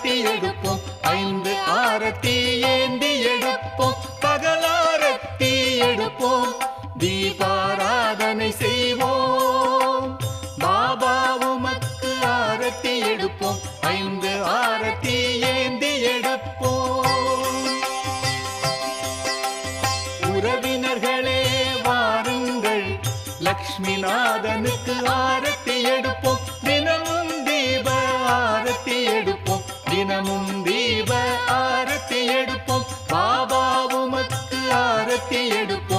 ஆரத்தி எடுப்போம். 5 ஆரத்தி ஏந்தி எடுப்போம். பகலாரத்தி எடுப்போம். தீபாராதனை செய்வோம். பாபா உமக்கு ஆரத்தி எடுப்போம். 5 ஆரத்தி ஏந்தி எடுப்போம். உறவினர்களே வாருங்கள், லக்ஷ்மிநாதனுக்கு ஆரத்தி எடுப்போம். தினமும் தீப ஆரத்தி எடுப்போம். தினமும் தீப ஆரத்தி எடுப்போம். பாபா உமக்கு ஆரத்தி எடுப்போம்.